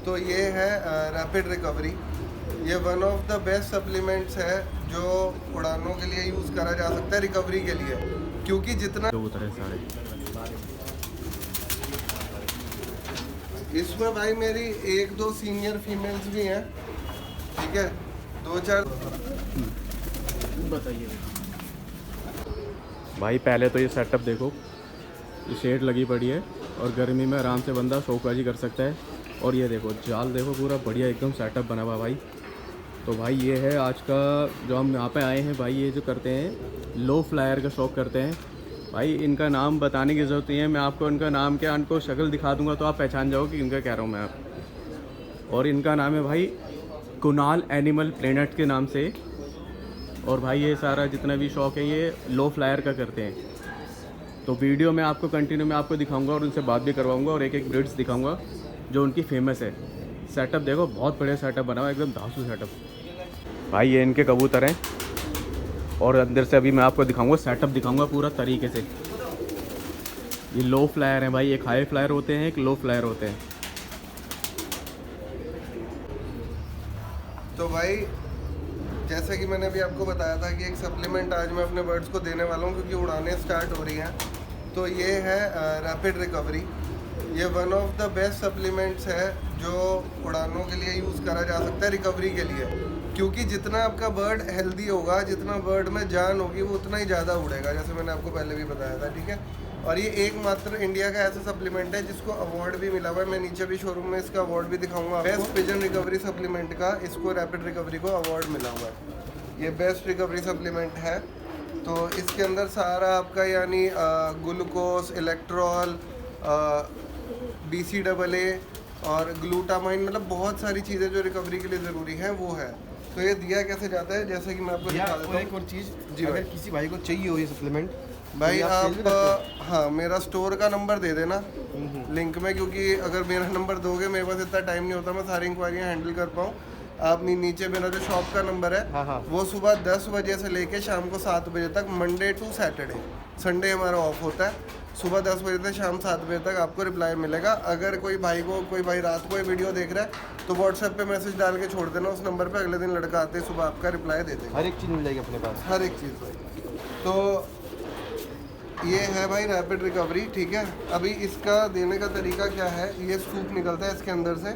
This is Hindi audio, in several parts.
तो ये है रैपिड रिकवरी। ये one of the best supplements है जो उड़ानों के लिए यूज़ करा जा सकता है रिकवरी के लिए, क्योंकि जितना उतरे सारे इसमें भाई मेरी 1-2 सीनियर फीमेल्स भी हैं, ठीक है, 2-4। बताइए भाई, पहले तो ये सेटअप देखो, ये शेड लगी पड़ी है और गर्मी में आराम से बंदा शौकबाजी कर सकता है। और ये देखो जाल देखो, पूरा बढ़िया एकदम सेटअप बना हुआ भाई। तो भाई ये है आज का जो हम यहाँ पे आए हैं भाई, ये जो करते हैं लो फ्लायर का शौक़ करते हैं भाई। इनका नाम बताने की ज़रूरत नहीं है, मैं आपको इनका नाम क्या, इनको शक्ल दिखा दूंगा तो आप पहचान जाओगे कि इनका कह रहा हूँ मैं आप। और इनका नाम है भाई कुणाल एनिमल प्लेनेट के नाम से। और भाई ये सारा जितना भी शौक़ है ये लो फ्लायर का करते हैं। तो वीडियो में आपको कंटिन्यू मैं आपको दिखाऊंगा और उनसे बात भी करवाऊंगा और एक एक ब्रीड्स दिखाऊंगा जो उनकी फेमस है। सेटअप देखो, बहुत बढ़िया सेटअप बना हुआ है, एकदम धांसू सेटअप भाई। ये इनके कबूतर हैं और अंदर से अभी मैं आपको दिखाऊंगा, सेटअप दिखाऊंगा पूरा तरीके से। ये लो फ्लायर हैं भाई, एक हाई फ्लायर होते हैं, एक लो फ्लायर होते हैं। तो भाई जैसे कि मैंने अभी आपको बताया था कि एक सप्लीमेंट आज मैं अपने बर्ड्स को देने वाला हूँ क्योंकि उड़ानें स्टार्ट हो रही हैं। तो ये है रैपिड रिकवरी। ये one of the best supplements है जो उड़ानों के लिए यूज़ करा जा सकता है रिकवरी के लिए, क्योंकि जितना आपका बर्ड हेल्दी होगा, जितना बर्ड में जान होगी, वो उतना ही ज़्यादा उड़ेगा, जैसे मैंने आपको पहले भी बताया था, ठीक है। और ये एकमात्र इंडिया का ऐसा सप्लीमेंट है जिसको अवार्ड भी मिला हुआ है। मैं नीचे भी शोरूम में इसका अवार्ड भी दिखाऊंगा। बेस्ट पिजन रिकवरी सप्लीमेंट का इसको रैपिड रिकवरी को अवार्ड मिला हुआ है। ये बेस्ट रिकवरी सप्लीमेंट है। तो इसके अंदर सारा आपका यानी ग्लूकोज, इलेक्ट्रॉल, BCAA और ग्लूटामाइन, मतलब बहुत सारी चीज़ें जो रिकवरी के लिए ज़रूरी हैं वो है। तो ये दिया कैसे जाता है, जैसे कि मैं आपको दिखा देता हूँ। एक और चीज़, जी अगर भाई, किसी भाई को चाहिए हो ये सप्लीमेंट भाई तो आप हाँ मेरा स्टोर का नंबर दे देना लिंक में, क्योंकि अगर मेरा नंबर दोगे, मेरे पास इतना टाइम नहीं होता मैं सारी इंक्वायरियाँ हैंडल कर पाऊँ। आप नीचे मेरा जो शॉप का नंबर है, हाँ। वो सुबह 10 बजे से लेके शाम को 7 बजे तक, मंडे टू सैटरडे, संडे हमारा ऑफ होता है। सुबह 10 बजे से शाम 7 बजे तक आपको रिप्लाई मिलेगा। अगर कोई भाई रात को ये वीडियो देख रहा है तो व्हाट्सएप पे मैसेज डाल के छोड़ देना उस नंबर पे, अगले दिन लड़का आते सुबह आपका रिप्लाई दे देगा। हर एक चीज़ मिल जाएगी अपने पास, हर एक चीज़ भाई। तो ये है भाई रैपिड रिकवरी, ठीक है। अभी इसका देने का तरीका क्या है, ये स्कूप निकलता है इसके अंदर से।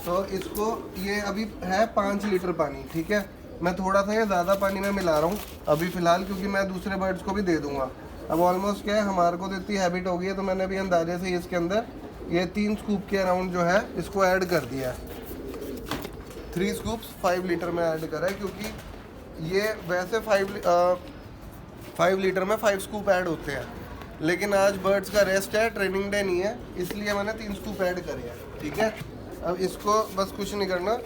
तो इसको, ये अभी है 5 लीटर पानी, ठीक है। मैं थोड़ा सा ये ज़्यादा पानी में मिला रहा हूँ अभी फ़िलहाल, क्योंकि मैं दूसरे बर्ड्स को भी दे दूँगा। अब ऑलमोस्ट क्या है, हमारे को तो इतनी हैबिट हो गई है, तो मैंने अभी अंदाजे से इसके अंदर ये 3 स्कूप के अराउंड जो है इसको ऐड कर दिया है। 3 स्कूप्स 5 लीटर में ऐड करा है, क्योंकि ये वैसे 5 लीटर में 5 स्कूप ऐड होते हैं, लेकिन आज बर्ड्स का रेस्ट है, ट्रेनिंग डे नहीं है, इसलिए मैंने 3 स्कूप ऐड करे हैं, ठीक है। अब इसको बस कुछ नहीं करना,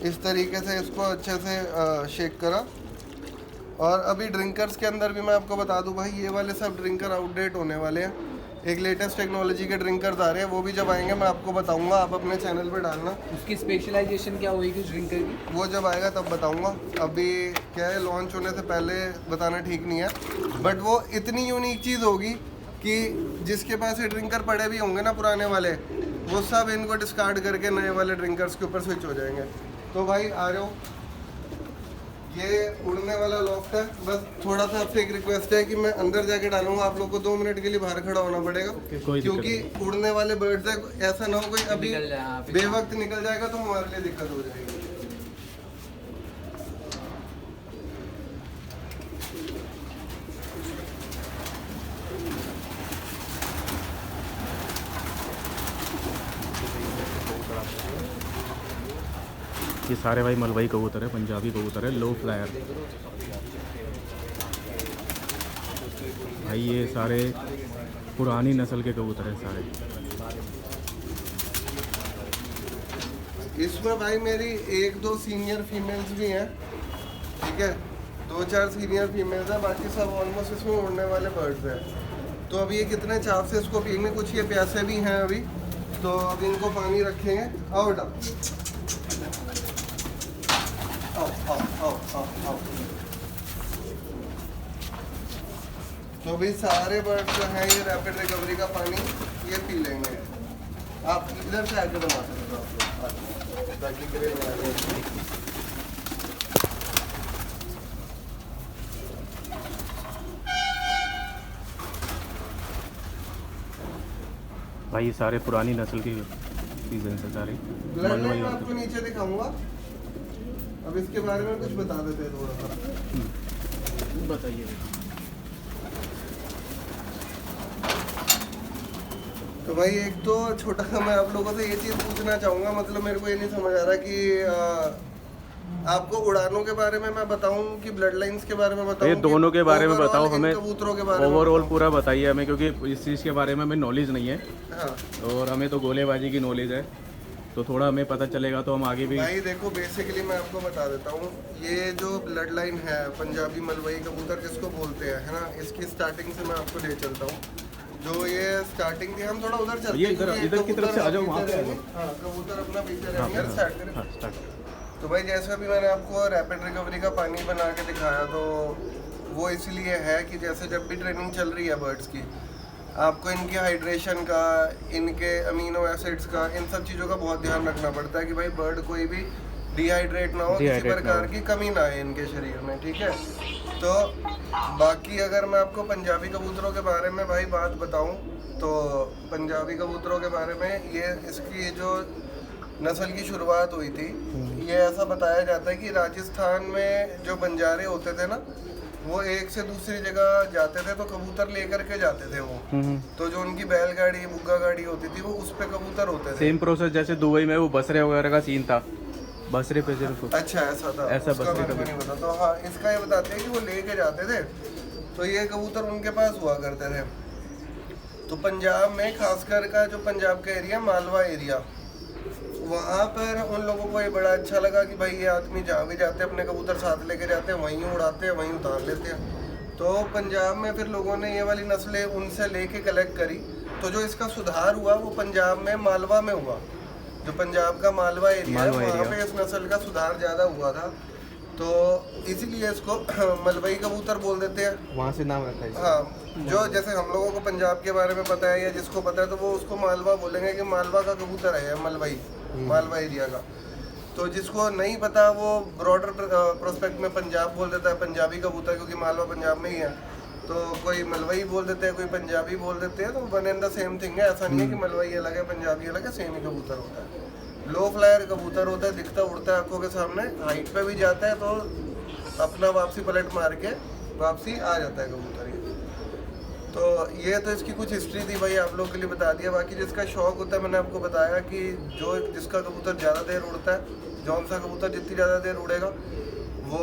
इस तरीके से इसको अच्छे से शेक करा। और अभी ड्रिंकर्स के अंदर भी मैं आपको बता दूं भाई, ये वाले सब ड्रिंकर आउटडेट होने वाले हैं। एक लेटेस्ट टेक्नोलॉजी के ड्रिंकर्स आ रहे हैं, वो भी जब आएंगे मैं आपको बताऊंगा, आप अपने चैनल पे डालना। उसकी स्पेशलाइजेशन क्या होगी उस ड्रिंकर की? वो जब आएगा तब बताऊंगा, अभी क्या है लॉन्च होने से पहले बताना ठीक नहीं है। बट वो इतनी यूनिक चीज़ होगी कि जिसके पास ये ड्रिंकर पड़े भी होंगे ना पुराने वाले, वो सब इनको डिस्कार्ड करके नए वाले ड्रिंकर्स के ऊपर स्विच हो जाएंगे। तो भाई आ जाओ, ये उड़ने वाला लॉफ्ट है। बस थोड़ा सा आपसे एक रिक्वेस्ट है कि मैं अंदर जाके डालूंगा, आप लोग को 2 मिनट के लिए बाहर खड़ा होना पड़ेगा, क्योंकि उड़ने वाले बर्ड्स है, ऐसा ना हो कोई अभी बेवक्त निकल जाएगा तो हमारे लिए दिक्कत हो जाएगी। ये सारे भाई मलबई कबूतर है, पंजाबी कबूतर है, लो फ्लायर भाई। ये सारे पुरानी नस्ल के कबूतर हैं सारे। इसमें भाई मेरी 1-2 सीनियर फीमेल्स भी हैं, ठीक है, 2-4 सीनियर फीमेल्स हैं, बाकी सब ऑलमोस्ट इसमें उड़ने वाले बर्ड्स हैं। तो अभी ये कितने चाव से इसको पिएंगे, कुछ ये प्यासे भी हैं अभी, तो अभी इनको पानी रखेंगे। आओ बेटा, आओ। तो अभी सारे बर्ड्स जो हैं ये रैपिड रिकवरी का पानी ये पी लेंगे। आप इधर से आके बनवा सकते हो आप ताकि ग्रे बना के। भाई ये सारे पुरानी नस्ल के सीजन से सारे ब्लड लाइन मैं आपको नीचे दिखाऊंगा। अब इसके बारे में कुछ बता देते हैं थोड़ा सा। बताइए। तो भाई एक तो छोटा सा मैं आप लोगों से ये चीज़ पूछना चाहूँगा, मतलब मेरे को ये नहीं समझ आ रहा कि आपको उड़ानों के बारे में मैं बताऊं कि ब्लड लाइंस के बारे में बताऊं? ये दोनों के बारे में बताओ हमें, कबूतरों के बारे में ओवरऑल पूरा बताइए हमें, क्योंकि इस चीज़ के बारे में हमें नॉलेज नहीं है। हाँ और हमें तो गोलेबाजी की नॉलेज है, तो थोड़ा हमें पता चलेगा तो हम आगे भी। भाई देखो, बेसिकली मैं आपको बता देता हूँ, ये जो ब्लड लाइन है पंजाबी मलवई कबूतर जिसको बोलते हैं, है ना, इसकी स्टार्टिंग से मैं आपको ले चलता हूँ। जो ये स्टार्टिंग थी, हम थोड़ा उधर चलते हैं, इधर की तरफ से आ जाओ, वहाँ पे आ जाओ। हाँ, कबूतर अपना पीछे रहेंगे, स्टार्ट करें। हाँ स्टार्ट। तो भाई जैसे अभी मैंने आपको रैपिड रिकवरी का पानी बना के दिखाया, तो वो इसलिए है कि जैसे जब भी ट्रेनिंग चल रही है बर्ड्स की, आपको इनकी हाइड्रेशन का, इनके अमीनो एसिड्स का, इन सब चीज़ों का बहुत ध्यान रखना पड़ता है कि भाई बर्ड कोई भी डिहाइड्रेट ना हो, किसी प्रकार की कमी ना आए इनके शरीर में, ठीक है। तो बाकी अगर मैं आपको पंजाबी कबूतरों के बारे में भाई बात बताऊं, तो पंजाबी कबूतरों के बारे में ये इसकी जो नस्ल की शुरुआत हुई थी, ये ऐसा बताया जाता है कि राजस्थान में जो बंजारे होते थे ना, वो एक से दूसरी जगह जाते थे तो कबूतर लेकर के जाते थे वो। तो जो उनकी बैलगाड़ी बुग्गा गाड़ी होती थी, वो उस पे कबूतर होते थे। सेम प्रोसेस जैसे दुबई में वो बसरे वगैरह का सीन था, बसरे पे सिर्फ। अच्छा ऐसा था, ऐसा उसका बसरे मेरे को नहीं पता। तो हाँ, इसका ये बताते हैं कि वो लेके जाते थे, तो ये कबूतर उनके पास हुआ करते थे। तो पंजाब में खासकर का जो पंजाब का एरिया, मालवा एरिया, वहाँ पर उन लोगों को ये बड़ा अच्छा लगा कि भाई ये आदमी जहाँ भी जाते हैं अपने कबूतर साथ लेके जाते हैं, वहीं उड़ाते हैं, वहीं उतार लेते हैं। तो पंजाब में फिर लोगों ने ये वाली नस्लें उनसे लेके कलेक्ट करी। तो जो इसका सुधार हुआ वो पंजाब में मालवा में हुआ, जो पंजाब का मालवा एरिया है, वहाँ पे इस नस्ल का सुधार ज़्यादा हुआ था। तो इसीलिए इसको मलवई कबूतर बोल देते हैं, वहाँ से नाम रखा है। हाँ, जो जैसे हम लोगों को पंजाब के बारे में पता है या जिसको पता है, तो वो उसको मालवा बोलेंगे कि मालवा का कबूतर है, मलवई, मालवा एरिया का। तो जिसको नहीं पता वो ब्रॉडर प्रोस्पेक्ट में पंजाब बोल देता है, पंजाबी कबूतर, क्योंकि मालवा पंजाब में ही है। तो कोई मलवई बोल देते हैं, कोई पंजाबी बोल देते हैं, तो one and the same thing है। ऐसा नहीं है कि मलवई अलग है पंजाबी अलग है, सेम ही कबूतर होता है। लो फ्लायर कबूतर होता है, दिखता उड़ता है आंखों के सामने, हाइट पे भी जाता है, तो अपना वापसी पलट मार के वापसी आ जाता है कबूतर। तो ये तो इसकी कुछ हिस्ट्री थी भाई, आप लोगों के लिए बता दिया। बाकी जिसका शौक होता है, मैंने आपको बताया कि जो जिसका कबूतर ज़्यादा देर उड़ता है, जौन सा कबूतर जितनी ज़्यादा देर उड़ेगा वो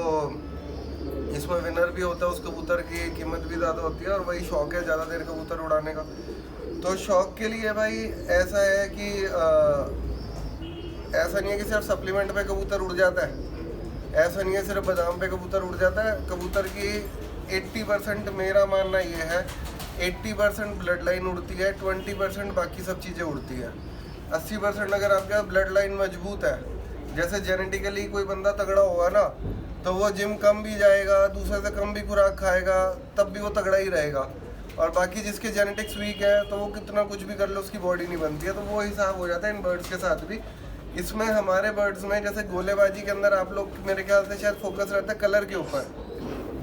इसमें विनर भी होता है, उस कबूतर की कीमत भी ज़्यादा होती है, और वही शौक है ज़्यादा देर कबूतर उड़ाने का। तो शौक के लिए भाई ऐसा है कि ऐसा नहीं है कि सिर्फ सप्लीमेंट पे कबूतर उड़ जाता है, ऐसा नहीं है सिर्फ बादाम पे कबूतर उड़ जाता है। कबूतर की 80% मेरा मानना ये है, 80% ब्लड लाइन उड़ती है, 20% बाकी सब चीज़ें उड़ती है। 80% अगर आपके पास ब्लड लाइन मजबूत है, जैसे जेनेटिकली कोई बंदा तगड़ा होगा ना, तो वो जिम कम भी जाएगा, दूसरे से कम भी खुराक खाएगा, तब भी वो तगड़ा ही रहेगा। और बाकी जिसके जेनेटिक्स वीक है, तो वो कितना कुछ भी कर लो उसकी बॉडी नहीं बनती है। तो वो हिसाब हो जाता है इन बर्ड्स के साथ भी। इसमें हमारे बर्ड्स में जैसे गोलेबाजी के अंदर आप लोग मेरे ख्याल से शायद फोकस रहता है कलर के ऊपर,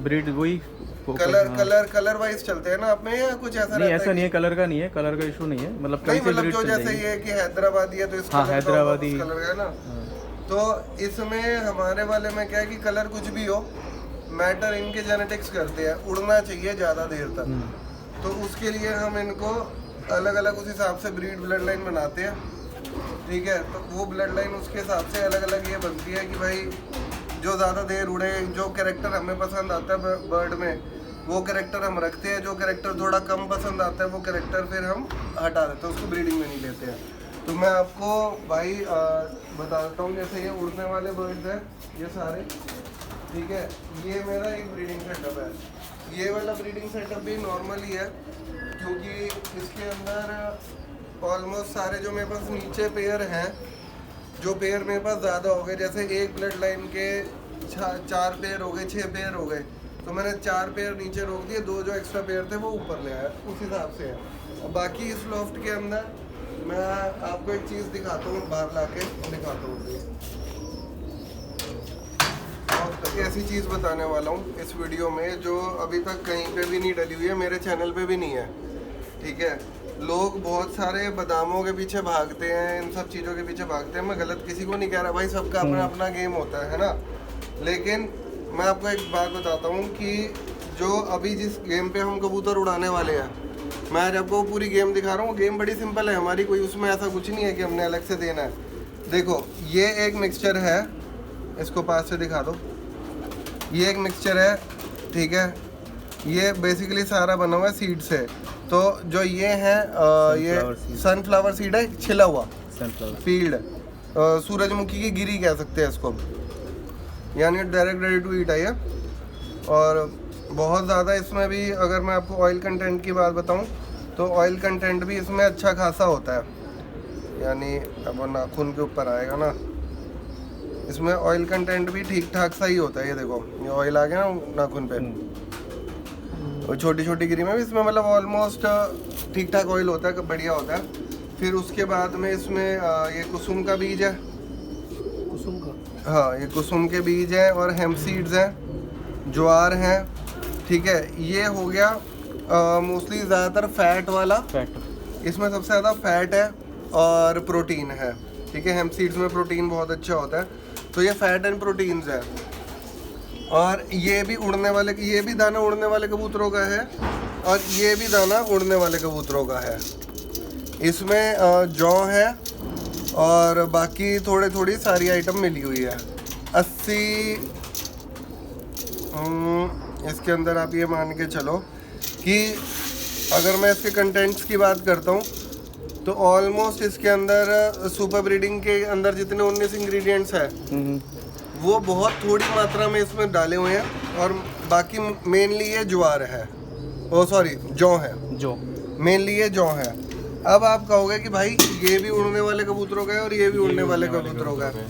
ब्रीड वही कलर वाइज चलते हैं ना आप में, या कुछ ऐसा नहीं? ऐसा नहीं है, कलर का नहीं है, कलर का इशू नहीं है, मतलब नहीं, मतलब जो जैसे ये कि हैदराबादी है तो इस हाँ, हैदराबादी कलर है ना। तो इसमें हमारे वाले में क्या है कि कलर कुछ भी हो, मैटर इनके जेनेटिक्स करते हैं, उड़ना चाहिए ज़्यादा देर तक। तो उसके लिए हम इनको अलग अलग उस हिसाब से ब्रीड ब्लड लाइन बनाते हैं, ठीक है। तो वो ब्लड लाइन उसके हिसाब से अलग अलग ये बनती है कि भाई जो ज़्यादा देर उड़े, जो कैरेक्टर हमें पसंद आता है बर्ड में, वो कैरेक्टर हम रखते हैं। जो कैरेक्टर थोड़ा कम पसंद आता है, वो कैरेक्टर फिर हम हटा देते हैं, उसको ब्रीडिंग में नहीं लेते हैं। तो मैं आपको भाई बता देता हूँ, जैसे ये उड़ने वाले बर्ड्स हैं ये सारे, ठीक है। ये मेरा एक ब्रीडिंग सेटअप है, ये वाला ब्रीडिंग सेटअप भी नॉर्मल ही है, क्योंकि इसके अंदर ऑलमोस्ट सारे जो मेरे पास नीचे पेयर हैं, जो पेयर मेरे पास ज़्यादा हो गए, जैसे एक ब्लड लाइन के 4 पेयर हो गए, 6 पेयर हो गए, तो मैंने 4 पेयर नीचे रोक दिए, 2 जो एक्स्ट्रा पेयर थे वो ऊपर ले आया, उस हिसाब से है। और बाकी इस लॉफ्ट के अंदर मैं आपको एक चीज़ दिखाता हूँ, बाहर लाके दिखाता हूँ। और ऐसी चीज़ बताने वाला हूँ इस वीडियो में जो अभी तक कहीं पे भी नहीं डली हुई है, मेरे चैनल पे भी नहीं है, ठीक है। लोग बहुत सारे बादामों के पीछे भागते हैं, इन सब चीज़ों के पीछे भागते हैं। मैं गलत किसी को नहीं कह रहा भाई, सबका अपना अपना गेम होता है ना। लेकिन मैं आपको एक बात बताता हूँ कि जो अभी जिस गेम पे हम कबूतर उड़ाने वाले हैं, मैं आज आपको पूरी गेम दिखा रहा हूँ। गेम बड़ी सिंपल है हमारी, कोई उसमें ऐसा कुछ नहीं है कि हमने अलग से देना है। देखो ये एक मिक्सचर है, इसको पास से दिखा दो। ये एक मिक्सचर है, ठीक है। ये बेसिकली सारा बना हुआ है सीड से। तो जो ये है ये सनफ्लावर सीड है, छिला हुआ फील्ड, सूरजमुखी की गिरी कह सकते हैं इसको, यानी डायरेक्ट रेडी टू ईट है ये। और बहुत ज़्यादा इसमें भी, अगर मैं आपको ऑयल कंटेंट की बात बताऊं तो ऑयल कंटेंट भी इसमें अच्छा खासा होता है, यानी अब वो नाखून के ऊपर आएगा ना, इसमें ऑयल कंटेंट भी ठीक ठाक सा ही होता है। ये देखो ये ऑयल आ गया ना नाखून पे, और छोटी छोटी गिरी में भी इसमें मतलब ऑलमोस्ट ठीक ठाक ऑयल होता है, बढ़िया होता है। फिर उसके बाद में इसमें ये कुसुम का बीज है, कुसुम का, हाँ ये कुसुम के बीज हैं, और हेम्प सीड्स हैं, ज्वार हैं, ठीक है। ये हो गया मोस्टली ज़्यादातर फैट वाला, इसमें सबसे ज़्यादा फैट है और प्रोटीन है, ठीक है। हेम्प सीड्स में प्रोटीन बहुत अच्छा होता है, तो ये फैट एंड प्रोटीन्स है। और ये भी उड़ने वाले, ये भी दाना उड़ने वाले कबूतरों का है, और ये भी दाना उड़ने वाले कबूतरों का है। इसमें जौ है और बाकी थोड़ी सारी आइटम मिली हुई है। 80 इसके अंदर आप ये मान के चलो कि अगर मैं इसके कंटेंट्स की बात करता हूँ तो ऑलमोस्ट इसके अंदर सुपर ब्रीडिंग के अंदर जितने 19 इंग्रेडिएंट्स है वो बहुत थोड़ी मात्रा में इसमें डाले हुए हैं, और बाकी मेनली ये ज्वार है, ओ सॉरी जौ है, जो मेनली ये जौ है। अब आप कहोगे कि भाई ये भी उड़ने वाले कबूतरों का है और ये भी उड़ने वाले कबूतरों का है,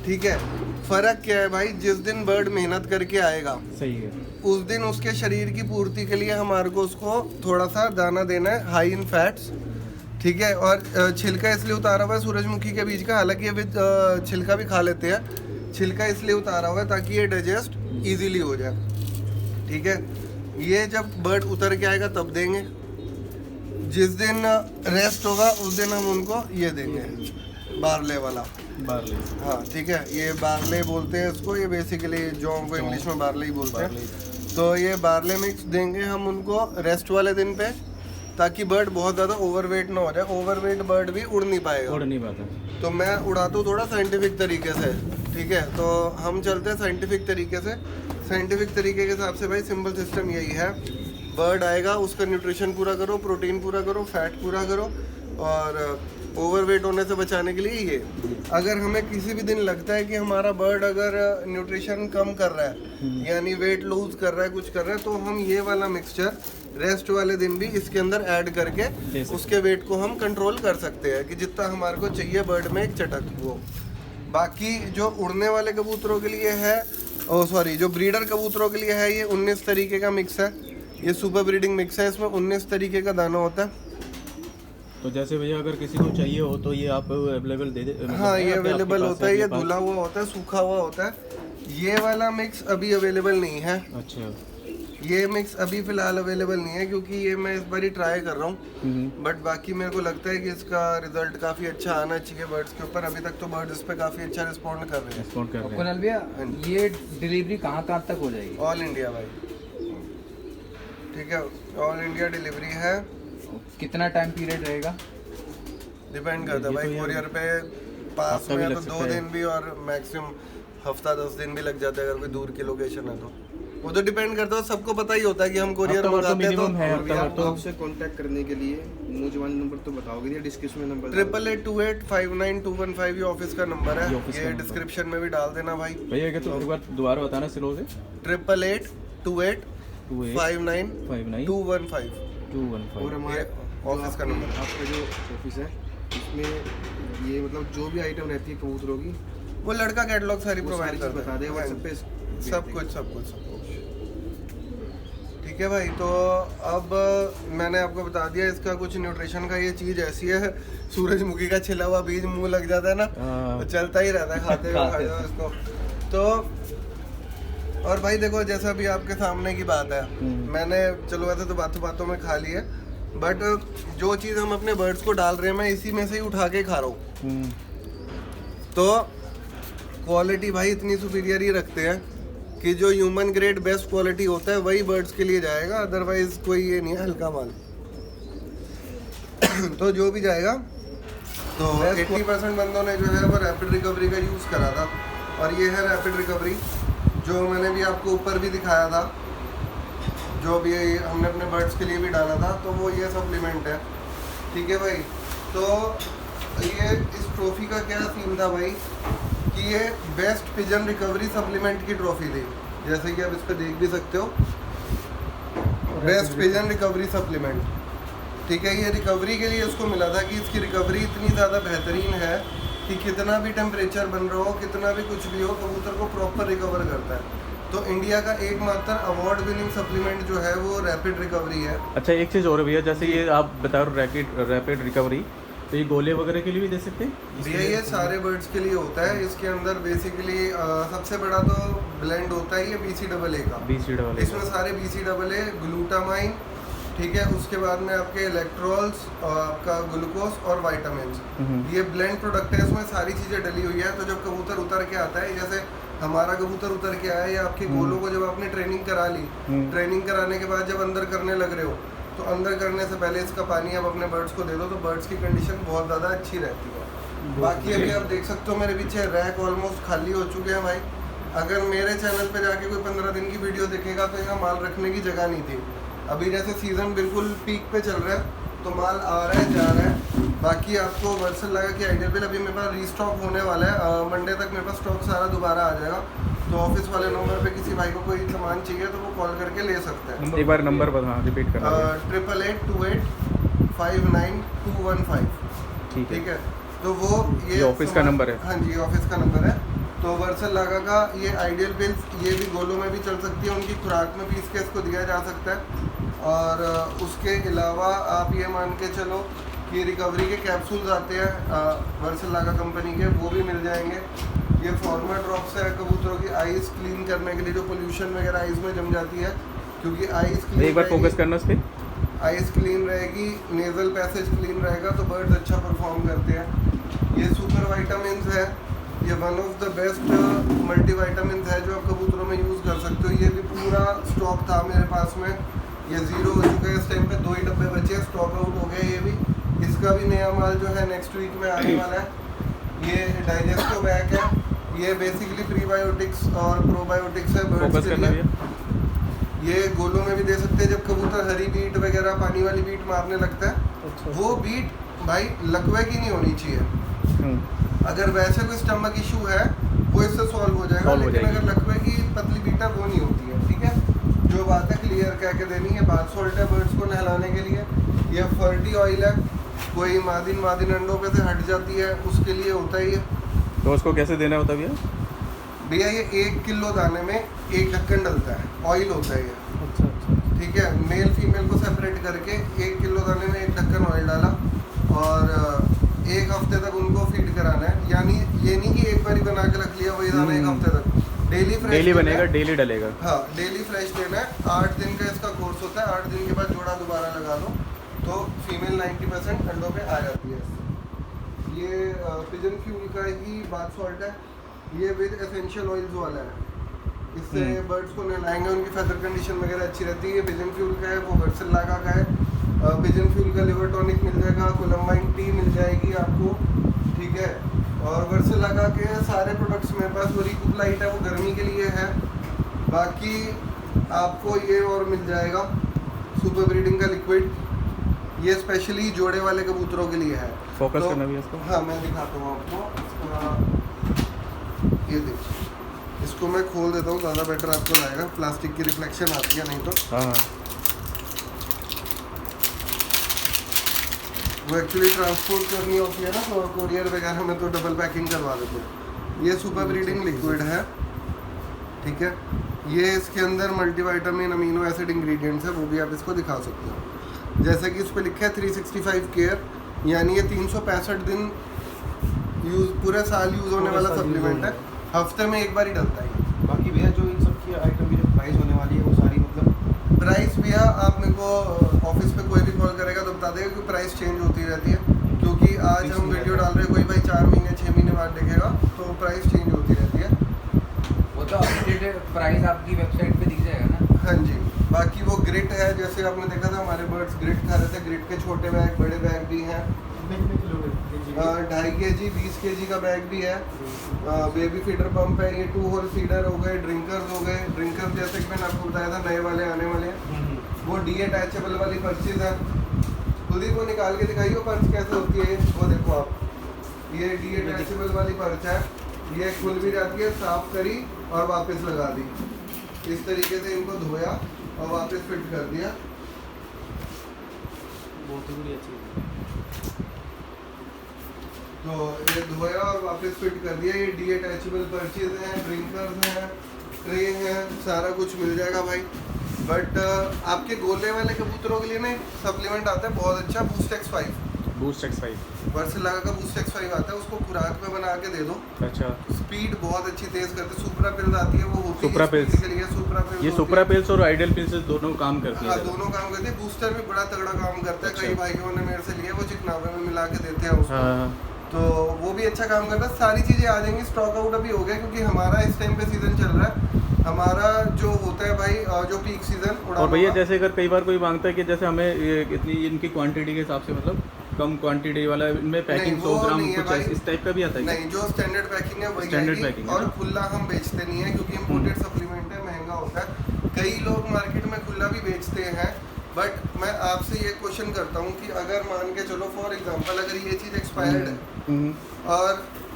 ठीक है। फर्क क्या है भाई, जिस दिन बर्ड मेहनत करके आएगा, सही है, उस दिन उसके शरीर की पूर्ति के लिए हमारे को उसको थोड़ा सा दाना देना है हाई इन फैट्स, ठीक है। और छिलका इसलिए उतारा हुआ है सूरजमुखी के बीज का, हालांकि ये छिलका भी खा लेते हैं, छिलका इसलिए उतारा हुआ है ताकि ये डाइजेस्ट इजीली हो जाए, ठीक है। ये जब बर्ड उतर के आएगा तब देंगे, जिस दिन रेस्ट होगा उस दिन हम उनको ये देंगे, बार्ले वाला, बार्ले, हाँ ठीक है। ये बार्ले बोलते हैं इसको, ये बेसिकली जौ को इंग्लिश में बार्ले ही बोलते हैं। तो ये बार्ले मिक्स देंगे हम उनको रेस्ट वाले दिन पे, ताकि बर्ड बहुत ज़्यादा ओवरवेट ना हो जाए। ओवरवेट बर्ड भी उड़ नहीं पाएगा, उड़ नहीं पाता। तो मैं उड़ाता हूँ थोड़ा साइंटिफिक तरीके से, ठीक है। तो हम चलते हैं साइंटिफिक तरीके से। साइंटिफिक तरीके के हिसाब से भाई सिंपल सिस्टम यही है, बर्ड आएगा उसका न्यूट्रिशन पूरा करो, प्रोटीन पूरा करो, फैट पूरा करो, और ओवरवेट होने से बचाने के लिए ये। अगर हमें किसी भी दिन लगता है कि हमारा बर्ड अगर न्यूट्रिशन कम कर रहा है, यानी वेट लूज कर रहा है, कुछ कर रहा है, तो हम ये वाला मिक्सचर रेस्ट वाले दिन भी इसके अंदर ऐड करके उसके वेट को हम कंट्रोल कर सकते हैं कि जितना हमारे को चाहिए बर्ड में एक चटक वो। बाकी जो उड़ने वाले कबूतरों के लिए है, ओ सॉरी जो ब्रीडर कबूतरों के लिए है, ये 19 तरीके का मिक्स है, ये सुपर ब्रीडिंग मिक्स है, इसमें 19 तरीके का दाना होता है। तो जैसे भैया अगर किसी को चाहिए हो तो ये आप अवेलेबल दे दे, मतलब हाँ ये आपके अवेलेबल पास होता है, ये आपके पास? धुला हुआ होता है, सूखा हुआ होता है। ये वाला मिक्स अभी अवेलेबल नहीं है, अच्छा, ये मिक्स अभी फिलहाल अवेलेबल नहीं है, क्योंकि ये मैं इस बार ही ट्राई कर रहा हूँ। बट बाकी मेरे को लगता है कि इसका रिजल्ट काफ़ी अच्छा आना चाहिए बर्ड्स के ऊपर। अभी तक तो बर्ड्स इस पर काफ़ी अच्छा रिस्पॉन्ड कर रहे हैं। रिस्पॉन्ड कर रहे हैं। कुणाल भैया, ये डिलीवरी कहाँ तक हो जाएगी? ऑल इंडिया भाई, ठीक है, ऑल इंडिया डिलीवरी है। कितना टाइम पीरियड रहेगा? डिपेंड करता है भाई, कोरियर पे पास में है तो 2 दिन भी, और मैक्सिमम हफ्ता 10 दिन भी लग जाता है अगर कोई दूर की लोकेशन है तो। वो तो डिपेंड करता है, सबको पता ही होता है कि हम कोरियर मंगाते हैं तो आपसे कांटेक्ट करने के लिए मुझे नंबर तो बताओगे, डिस्क्रिप्शन में नंबर 8828592215 ये ऑफिस का नंबर है, ऑफिस का ये नंबर। डिस्क्रिप्शन में भी डाल देना भाई। भैया क्या तो एक बार दोबारा बताना स्लो से। 8828592215 215 और हमारे ऑफिस का नंबर। आपका जो ऑफिस है इसमें ये मतलब जो भी आइटम रहती है कबूतरों की, वो लड़का कैटलॉग सारी वो प्रोवाइड सारी चीज़ करता बता दे है, व्हाट्सएप पे। सब कुछ ठीक ठीक है भाई। तो अब मैंने आपको बता दिया इसका कुछ न्यूट्रिशन का। ये चीज़ ऐसी है, सूरजमुखी का छिला हुआ बीज मुंह लग जाता है ना, तो चलता ही रहता है, खाते हुए इसको। तो और भाई देखो, जैसा अभी आपके सामने की बात है, मैंने चलो वैसे तो बातों बातों में खा ली है, बट जो चीज़ हम अपने बर्ड्स को डाल रहे हैं मैं इसी में से ही उठा के खा रहा हूँ। तो क्वालिटी भाई इतनी सुपीरियर ही रखते हैं कि जो ह्यूमन ग्रेड बेस्ट क्वालिटी होता है वही बर्ड्स के लिए जाएगा, अदरवाइज कोई ये नहीं है हल्का माल। तो जो भी जाएगा, तो 80% बंदों ने जो है वो रैपिड रिकवरी का यूज़ करा था, और ये है रैपिड रिकवरी जो मैंने भी आपको ऊपर भी दिखाया था, जो भी हमने अपने बर्ड्स के लिए भी डाला था। तो वो ये सप्लीमेंट है, ठीक है भाई। तो ये इस ट्रॉफी का क्या सीन था भाई कि ये बेस्ट पिजन रिकवरी सप्लीमेंट की ट्रॉफी थी, जैसे कि आप इसको देख भी सकते हो, बेस्ट पिजन रिकवरी सप्लीमेंट, ठीक है। ये रिकवरी के लिए इसको मिला था कि इसकी रिकवरी इतनी ज़्यादा बेहतरीन है कि कितना भी टेम्परेचर बन रहा हो, कितना भी कुछ भी हो, कबूतर को प्रॉपर रिकवर करता है। तो इंडिया का एकमात्र अवार्ड विनिंग सप्लीमेंट जो है वो रैपिड रिकवरी है। अच्छा, एक चीज़ और भैया, जैसे ये आप बता रहे हो रैपिड रिकवरी, तो ये गोले वगैरह के लिए भी दे सकते हैं भैया? ये सारे बर्ड्स के लिए होता है। इसके अंदर बेसिकली सबसे बड़ा तो ब्लेंड होता है ये BCAA का। BCAA इसमें सारे BCAA, ग्लूटामाइन, ठीक है, उसके बाद में आपके इलेक्ट्रॉल्स, आपका ग्लूकोज और वाइटामिन, ये ब्लेंड प्रोडक्ट है, इसमें सारी चीज़ें डली हुई है। तो जब कबूतर उतर के आता है, जैसे हमारा कबूतर उतर के आया, या आपके गोलों को जब आपने ट्रेनिंग करा ली, ट्रेनिंग कराने के बाद जब अंदर करने लग रहे हो, तो अंदर करने से पहले इसका पानी आप अपने बर्ड्स को दे दो, तो बर्ड्स की कंडीशन बहुत ज़्यादा अच्छी रहती है। बाकी अभी आप देख सकते हो मेरे पीछे रैक ऑलमोस्ट खाली हो चुके हैं भाई। अगर मेरे चैनल पे जाके कोई 15 दिन की वीडियो देखेगा तो यहाँ माल रखने की जगह नहीं थी। अभी जैसे सीज़न बिल्कुल पीक पे चल रहा है, तो माल आ रहा है, जा रहा है। बाकी आपको वर्सल लगा कि आइडियल बिल अभी मेरे पास रीस्टॉक होने वाला है, मंडे तक मेरे पास स्टॉक सारा दोबारा आ जाएगा। तो ऑफिस वाले नंबर पे किसी भाई को कोई सामान चाहिए तो वो कॉल करके ले सकते हैं। एक बार नंबर बता, रिपीट करना। 8828592115, ठीक है। तो वो ये ऑफिस का नंबर है। हाँ जी, ऑफिस का नंबर है। तो वर्सल लागा का ये आइडियल पिल्स, ये भी गोलों में भी चल सकती है, उनकी खुराक में पीस के इसको दिया जा सकता है। और उसके अलावा आप ये मान के चलो कि रिकवरी के कैप्सूल्स आते हैं वर्सल लागा कंपनी के, वो भी मिल जाएंगे। ये फॉर्मर ड्रॉप्स है कबूतरों की आइज़ क्लीन करने के लिए, जो पोल्यूशन वगैरह आइज़ में जम जाती है, क्योंकि आइज़ क्लीन, एक बार फोकस करना उस पर, आइज़ क्लीन रहेगी, नेज़ल पैसेज क्लीन रहेगा, तो बर्ड्स अच्छा परफॉर्म करते हैं। ये सुपर वाइटामिन है, ये one of the best multivitamin है जो आप कबूतरों में यूज़ कर सकते हो। ये भी पूरा स्टॉक था मेरे पास में, ये ज़ीरो हो चुका है इस टाइम पे, 2 ही डब्बे बचे हैं, स्टॉक आउट हो गया। ये भी, इसका भी नया माल जो है नेक्स्ट वीक में आने वाला है। ये डाइजेस्टो बैग है, ये बेसिकली प्रीबायोटिक्स और प्रोबायोटिक्स है बर्ड्स के लिए। ये गोलों में भी दे सकते हैं, जब कबूतर हरी बीट वगैरह पानी वाली बीट मारने लगता है, वो बीट भाई लकवे की नहीं होनी चाहिए। अगर वैसे कोई स्टमक इशू है वो इससे सॉल्व हो जाएगा, लेकिन अगर लकवे की पतली बीट है वो नहीं होती है, ठीक है। जो बात है क्लियर कह के देनी है। बाथ सॉल्ट है बर्ड्स को नहलाने के लिए। ये फर्टी ऑयल है, कोई मादिन अंडों पे से हट जाती है उसके लिए होता है ये। तो उसको कैसे देना होता है भैया? भैया ये 1 किलो दाने में 1 ढक्कन डलता है, ऑयल होता है ये। अच्छा, ठीक है। मेल फीमेल को सेपरेट करके 1 किलो दाने में 1 ढक्कन ऑयल डाला, और 1 हफ्ते तक उनको फीड कराना है। यानी ये नहीं कि एक बार ही बना के रख लिया वही दाना 1 हफ्ते तक, डेली बनेगा, डेली डलेगा। हाँ, डेली फ्रेश देना है। 8 दिन का इसका कोर्स होता है, 8 दिन के बाद जोड़ा दोबारा लगा लो, तो फीमेल 90% अंडों पे आ जाती है। ये पिजन फ्यूल का ही बाथ सॉल्ट है, ये विद एसेंशियल ऑयल्स वाला है। इससे बर्ड्स को नहलाएंगे, उनकी फेदर कंडीशन वगैरह अच्छी रहती है। ये पिजन फ्यूल का है, वो वर्सल लागा का है। पिजन फ्यूल का लिवर टॉनिक मिल जाएगा, कोलम्बाइन टी मिल जाएगी आपको, ठीक है। और वर्सल लागा के सारे प्रोडक्ट्स मेरे पास, वो रिकूप लाइट है वो गर्मी के लिए है। बाकी आपको ये और मिल जाएगा सुपर ब्रीडिंग का लिक्विड, ये स्पेशली जोड़े वाले कबूतरों के लिए है। फोकस तो, करना भी इसको। हाँ, मैं दिखाता हूँ आपको। ये देखिए, इसको मैं खोल देता हूँ, ज़्यादा बेटर आपको रहेगा, प्लास्टिक की रिफ्लेक्शन आती है नहीं तो। हाँ, वो एक्चुअली ट्रांसपोर्ट करनी होती है ना, तो कोरियर वगैरह में तो डबल पैकिंग करवा देते हैं। ये सुपर ब्रीडिंग लिक्विड है, ठीक है। ये इसके अंदर मल्टीविटामिन अमीनो एसिड इंग्रेडिएंट्स है, वो भी आप इसको दिखा सकते हो। जैसे कि इस पे लिखा है 365 केयर, यानी ये 365 दिन यूज़, पूरे साल यूज़ होने वाला सप्लीमेंट है, हफ्ते में एक बार ही डलता है। बाकी भैया जो इन सब की आइटम की जो प्राइस होने वाली है वो सारी मतलब प्राइस भैया आप मेरे को ऑफिस पे कोई भी कॉल करेगा तो बता देगा कि प्राइस चेंज होती रहती है, क्योंकि आज हम वीडियो डाल रहे हैं, कोई भाई 4 महीने 6 महीने बाद देखेगा तो प्राइस चेंज होती रहती है। वो तो अपडेटेड प्राइस आपकी वेबसाइट पे दिख जाएगा ना। हाँ जी। बाकी वो ग्रिट है, जैसे आपने देखा था हमारे बर्ड्स ग्रिट खा रहे थे, ग्रिट के छोटे बैग बड़े बैग भी हैं, 2.5 kg 20 kg का बैग भी है। बेबी फीडर पंप है, ये 2 होल फीडर हो गए, ड्रिंकर्स हो गए। ड्रिंकर जैसे कि मैंने आपको बताया था नए वाले आने वाले हैं, वो डी अटैचेबल वाली पर्चेज है। कुलदीप को निकाल के दिखाइए वो पर्च कैसे होती है, वो देखो आप, ये डी अटैचेबल वाली पर्च है, ये खुल भी जाती है, साफ करी और वापस लगा दी। इस तरीके से इनको धोया और वापस फिट कर दिया। बहुत ही बढ़िया चीज़। तो ये धोया और वापस फिट कर दिया। ये डी अटैचेबल पर्चेज हैं, ड्रिंकर्स हैं, ट्रे हैं, सारा कुछ मिल जाएगा भाई। बट आपके गोले वाले कबूतरों के लिए ना सप्लीमेंट आता है बहुत अच्छा, बूस्ट X5। Boost X5। वर्सिला का बूस्ट X5 आता है, उसको खुराक में बना के दे दो, अच्छा। स्पीड बहुत अच्छी तेज करते हैं। सुपरा पिल्स आती है, वो होती है सुपरा speed पिल्स। के लिए। सुपरा पिल्स ये सुपरा पिल्स और आइडियल पिल्स दोनों काम करती हाँ, है। दोनों काम करते हैं। बूस्टर भी बड़ा तगड़ा काम करता है। अच्छा। कई भाइयों ने मेरे से लिए, वो चिकनावे में मिला के देते हैं उसको। हाँ। तो वो भी अच्छा काम करता है। सारी चीज़ें आ जाएंगी। स्टॉक आउट अभी हो गया, क्योंकि हमारा इस टाइम पे सीजन चल रहा है। हमारा जो होता है भाई, जो पीक सीजन और भैया जैसे अगर कई बार कोई मांगता है कि जैसे हमें इतनी इनकी क्वांटिटी के हिसाब से, मतलब कम क्वांटिटी वाला इनमें पैकिंग 100 ग्राम कुछ इस टाइप का भी आता है क्या? नहीं, जो स्टैंडर्ड पैकिंग है वही स्टैंडर्ड आएगी। पैकिंग है और ना? खुला हम बेचते नहीं है, क्योंकि इम्पोर्टेड सप्लीमेंट है, महंगा होता है। कई लोग मार्केट में खुला भी बेचते हैं। बट मैं आपसे ये क्वेश्चन करता हूँ कि अगर मान के चलो फॉर एग्जांपल, अगर ये चीज़ एक्सपायर्ड है और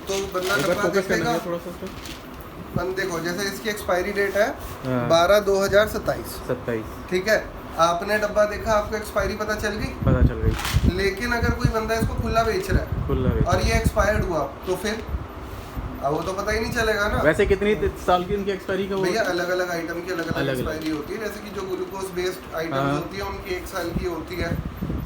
तो बंदा एक बार डब्बा फोकस करना देखेगा, है थोड़ा सा उस पे। देखो जैसे इसकी एक्सपायरी डेट है हाँ। 12/2027, 27 ठीक है। आपने डब्बा देखा, आपको एक्सपायरी पता चल गई। पता चल गई। लेकिन अगर कोई बंदा इसको खुला बेच रहा है खुला बेच। और ये एक्सपायर्ड हुआ तो फिर अब वो तो पता ही नहीं चलेगा ना। वैसे कितनी साल की इनकी एक्सपायरी का वो? भैया अलग अलग आइटम की अलग अलग अलग-अलग। एक्सपायरी होती है। जैसे कि जो ग्लूकोज बेस्ड आइटम्स हाँ। होती है उनकी 1 साल की होती है।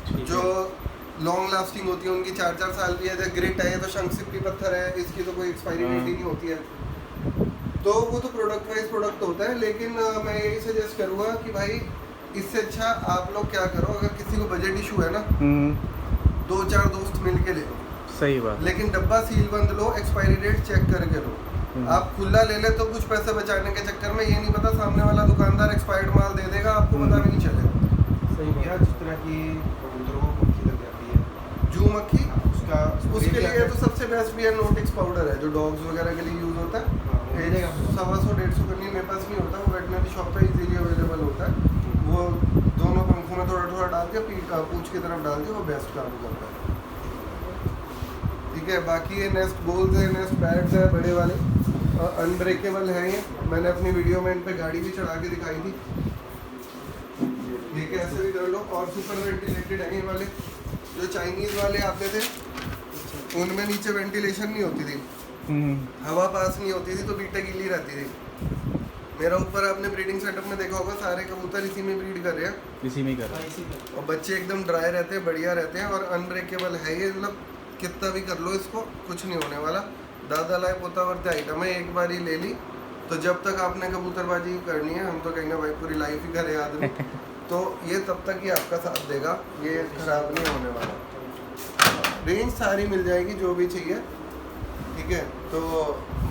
ठीक जो है। लॉन्ग लास्टिंग होती है उनकी 4-4 साल की है। जैसे ग्रिट है, ये तो शंखसिप्पी पत्थर है, इसकी तो कोई एक्सपायरी हाँ। डेट ही नहीं होती है। तो वो तो प्रोडक्ट वाइज प्रोडक्ट होता है। लेकिन मैं यही सजेस्ट करूँगा कि भाई इससे अच्छा आप लोग क्या करो, अगर किसी को बजट इशू है ना, 2-4 दोस्त मिल के ले लो, सही बात। लेकिन डब्बा सील बंद लो, एक्सपायरी डेट चेक करके लो। आप खुला ले ले तो कुछ पैसे बचाने के चक्कर में ये नहीं पता सामने वाला दुकानदार एक्सपायर्ड माल दे देगा, आपको पता भी नहीं चलेगा। सही भैया, जिस तरह की कबूतरों को मक्खी लग जाती है, जू मक्खी, उसका उसके लिए तो सबसे बेस्ट भी है नोटिक्स पाउडर है, जो डॉग्स वगैरह के लिए यूज़ होता है। हाँ, वो मिलेगा। 100-150 का नहीं, मेरे पास नहीं होता, वो वेटनरी शॉप पे इजीली अवेलेबल होता है। वो दोनों पंखों में थोड़ा थोड़ा डाल के पूंछ की तरफ डाल के वो बेस्ट काम करता है। ठीक है। बाकी ये नेस्ट बोल्स है, नेस्ट पैड्स है बड़े वाले, अनब्रेकेबल है। ये मैंने अपनी वीडियो में इन पे गाड़ी भी चढ़ा के दिखाई थी। ये कैसे भी कर लो। और सुपर वेंटिलेटेड है ये वाले। जो चाइनीज़ वाले आते थे उनमें नीचे वेंटिलेशन नहीं होती थी, हवा पास नहीं होती थी, तो बीटें गीली रहती थी। मेरा ऊपर आपने ब्रीडिंग सेटअप में देखा होगा, सारे कबूतर इसी में ब्रीड कर रहे हैं इसी में ही कर रहा है। और बच्चे एकदम ड्राई रहते हैं, बढ़िया रहते हैं। और अनब्रेकेबल है ये, मतलब कितना भी कर लो इसको कुछ नहीं होने वाला। दादा लाए पोता वर्ते आइटम है, एक बार ही ले ली तो जब तक आपने कबूतरबाजी करनी है, हम तो कहेंगे भाई पूरी लाइफ ही करे आदमी, तो ये तब तक ही आपका साथ देगा, ये खराब नहीं होने वाला। रेंज सारी मिल जाएगी जो भी चाहिए, ठीक है। तो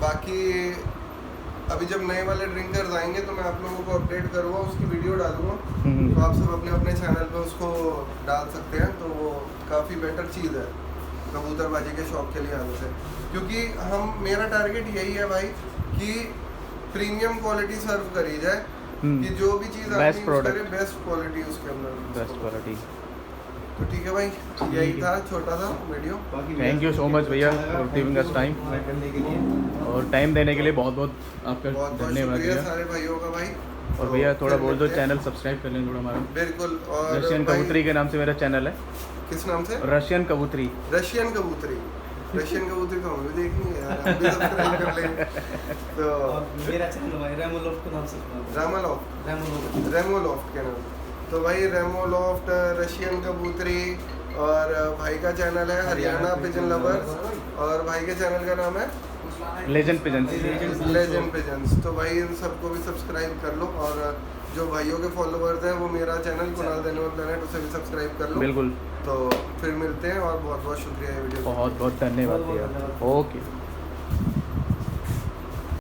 बाकी अभी जब नए वाले ड्रिंकर्स आएंगे तो मैं आप लोगों को अपडेट करूँगा, उसकी वीडियो डालूंगा, तो आप सब अपने अपने चैनल पे उसको डाल सकते हैं। तो वो काफ़ी बेटर चीज़ है कबूतरबाजी के शौक के लिए आने से, क्योंकि मेरा टारगेट यही है भाई कि प्रीमियम क्वालिटी सर्व करी जाए, कि जो भी चीज़ आप यूज़ करें बेस्ट क्वालिटी उसके अंदर, बेस्ट क्वालिटी। तो ठीक है भाई, यही था छोटा सा video. Thank you so much भैया फॉर गिविंग अस टाइम, करने के लिए और टाइम देने के लिए बहुत बहुत आपका बहुत बहुत धन्यवाद शुक्रिया भैया। सारे भाइयों का भाई। और तो भैया थोड़ा फिर बोल दो, मिलते हैं। चैनल सब्सक्राइब कर लें थोड़ा हमारा। बिल्कुल। और रशियन भाई, कबूतरी के नाम से मेरा चैनल है। किस नाम से? रशियन कबूतरी। रशियन कबूतरी। रशियन कबूतरी तो हमें भी देखनी है यार, हम भी सब्सक्राइब कर लेंगे। तो मेरा चैनल भाई रेमोलोफ्ट के नाम से रेमोलॉफ्ट, रेमोलॉफ्ट के नाम। तो भाई रेमोलॉफ्ट रशियन कबूतरी, और भाई का चैनल है हरियाणा पिजन लवर्स, और भाई के चैनल का नाम है लेजेंड पिजन। Legend pigeons. तो भाई इन सबको भी सब्सक्राइब कर लो, और जो भाइयों के फॉलोअर्स हैं वो मेरा चैनल कुणाल देनोर प्लेनेट, उसे भी सब्सक्राइब कर लो। बिल्कुल। तो फिर मिलते हैं, और बहुत बहुत शुक्रिया ये वीडियो। बहुत बहुत धन्यवाद भैया। ओके।